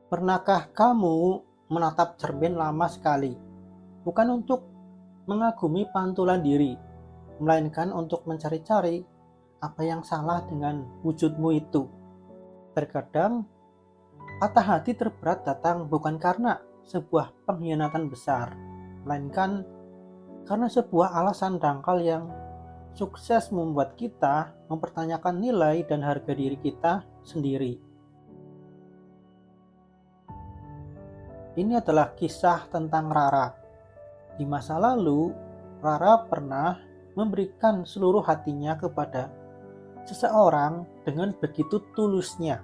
Pernahkah kamu menatap cermin lama sekali? Bukan untuk mengagumi pantulan diri, melainkan untuk mencari-cari apa yang salah dengan wujudmu itu. Terkadang, patah hati terberat datang bukan karena sebuah pengkhianatan besar, melainkan karena sebuah alasan dangkal yang sukses membuat kita mempertanyakan nilai dan harga diri kita sendiri. Ini adalah kisah tentang Rara. Di masa lalu, Rara pernah memberikan seluruh hatinya kepada seseorang dengan begitu tulusnya.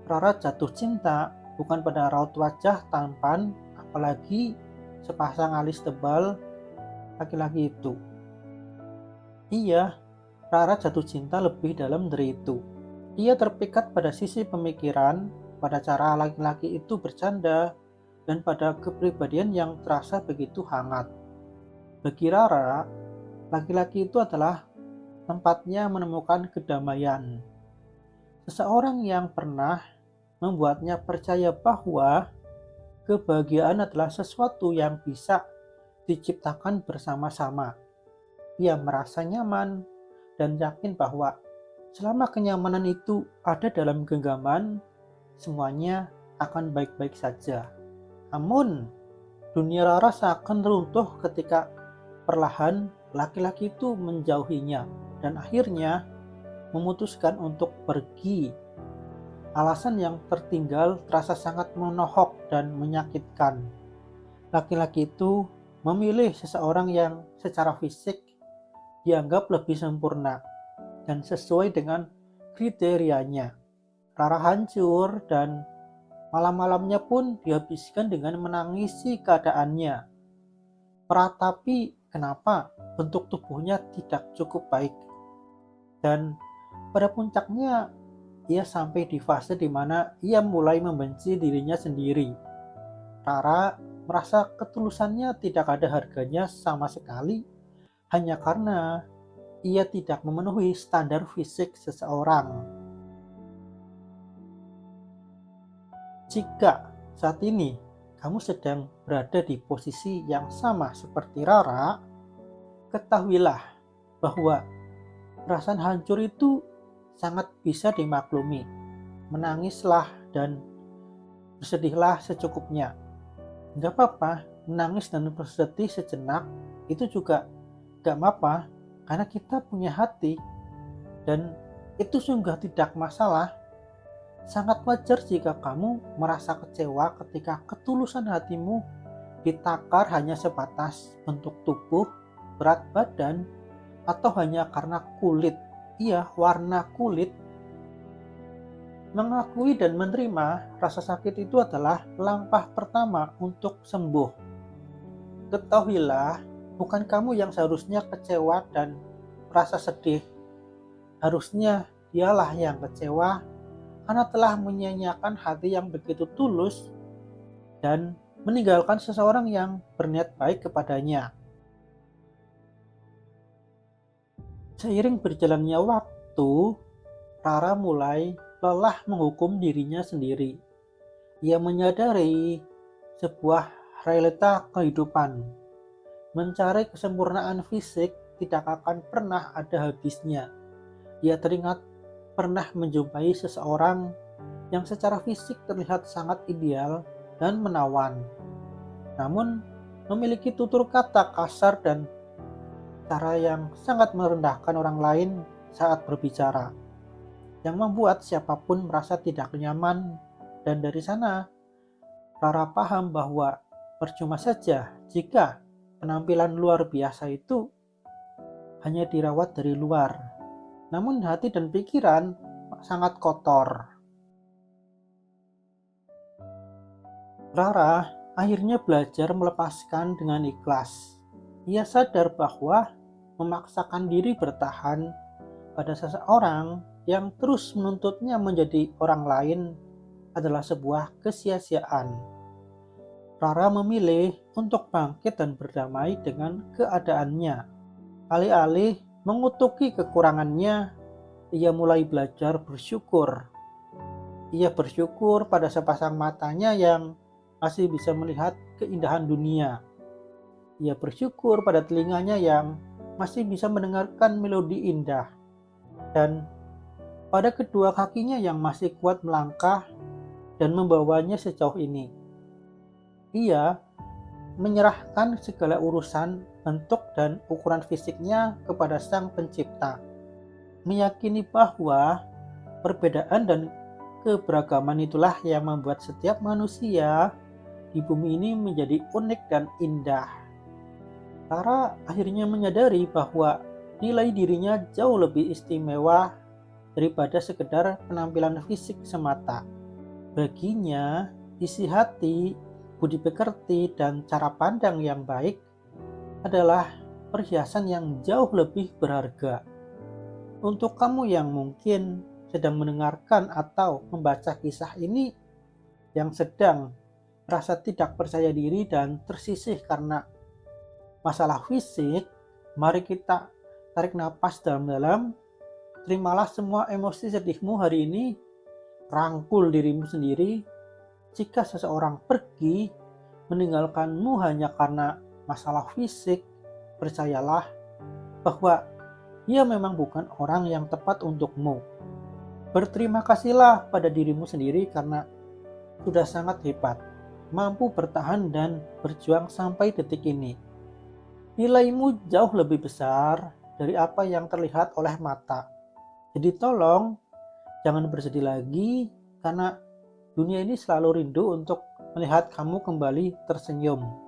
Rara jatuh cinta bukan pada raut wajah tampan, apalagi sepasang alis tebal laki-laki itu. Iya, Rara jatuh cinta lebih dalam dari itu. Ia terpikat pada sisi pemikiran, pada cara laki-laki itu bercanda, dan pada kepribadian yang terasa begitu hangat. Bagi Rara, laki-laki itu adalah tempatnya menemukan kedamaian. Seseorang yang pernah membuatnya percaya bahwa kebahagiaan adalah sesuatu yang bisa diciptakan bersama-sama. Ia merasa nyaman dan yakin bahwa selama kenyamanan itu ada dalam genggaman, semuanya akan baik-baik saja. Namun, dunia Rara seakan runtuh ketika perlahan laki-laki itu menjauhinya dan akhirnya memutuskan untuk pergi. Alasan yang tertinggal terasa sangat menohok dan menyakitkan. Laki-laki itu memilih seseorang yang secara fisik dianggap lebih sempurna dan sesuai dengan kriterianya. Rara hancur dan malam-malamnya pun dihabiskan dengan menangisi keadaannya, meratapi kenapa bentuk tubuhnya tidak cukup baik. Dan pada puncaknya, ia sampai di fase di mana ia mulai membenci dirinya sendiri. Rara merasa ketulusannya tidak ada harganya sama sekali, hanya karena ia tidak memenuhi standar fisik seseorang. Jika saat ini kamu sedang berada di posisi yang sama seperti Rara, ketahuilah bahwa perasaan hancur itu sangat bisa dimaklumi. Menangislah dan bersedihlah secukupnya. Gak apa-apa, menangis dan bersedih sejenak itu juga gak apa-apa, karena kita punya hati dan itu sungguh tidak masalah. Sangat wajar jika kamu merasa kecewa ketika ketulusan hatimu ditakar hanya sebatas bentuk tubuh, berat badan, atau hanya karena kulit. Iya, warna kulit. Mengakui dan menerima rasa sakit itu adalah langkah pertama untuk sembuh. Ketahuilah, bukan kamu yang seharusnya kecewa dan merasa sedih. Harusnya dialah yang kecewa karena telah menyia-nyiakan hati yang begitu tulus dan meninggalkan seseorang yang berniat baik kepadanya. Seiring berjalannya waktu, Rara mulai lelah menghukum dirinya sendiri. Ia menyadari sebuah realita kehidupan. Mencari kesempurnaan fisik tidak akan pernah ada habisnya. Ia teringat pernah menjumpai seseorang yang secara fisik terlihat sangat ideal dan menawan, namun memiliki tutur kata kasar dan cara yang sangat merendahkan orang lain saat berbicara, yang membuat siapapun merasa tidak nyaman. Dan dari sana, Rara paham bahwa percuma saja jika penampilan luar biasa itu hanya dirawat dari luar, namun hati dan pikiran sangat kotor. Rara akhirnya belajar melepaskan dengan ikhlas. Ia sadar bahwa memaksakan diri bertahan pada seseorang yang terus menuntutnya menjadi orang lain adalah sebuah kesia-siaan. Rara memilih untuk bangkit dan berdamai dengan keadaannya. Alih-alih mengutuki kekurangannya, ia mulai belajar bersyukur. Ia bersyukur pada sepasang matanya yang masih bisa melihat keindahan dunia. Ia bersyukur pada telinganya yang masih bisa mendengarkan melodi indah. Dan pada kedua kakinya yang masih kuat melangkah dan membawanya sejauh ini. Ia menyerahkan segala urusan, bentuk dan ukuran fisiknya kepada Sang Pencipta, meyakini bahwa perbedaan dan keberagaman itulah yang membuat setiap manusia di bumi ini menjadi unik dan indah. Tara akhirnya menyadari bahwa nilai dirinya jauh lebih istimewa daripada sekedar penampilan fisik semata. Baginya, isi hati, budi pekerti, dan cara pandang yang baik adalah perhiasan yang jauh lebih berharga. Untuk kamu yang mungkin sedang mendengarkan atau membaca kisah ini, yang sedang merasa tidak percaya diri dan tersisih karena masalah fisik, mari kita tarik napas dalam-dalam, terimalah semua emosi sedihmu hari ini, rangkul dirimu sendiri. Jika seseorang pergi meninggalkanmu hanya karena masalah fisik, percayalah bahwa ia memang bukan orang yang tepat untukmu. Berterima kasihlah pada dirimu sendiri karena sudah sangat hebat, mampu bertahan dan berjuang sampai detik ini. Nilaimu jauh lebih besar dari apa yang terlihat oleh mata. Jadi tolong jangan bersedih lagi karena dunia ini selalu rindu untuk melihat kamu kembali tersenyum.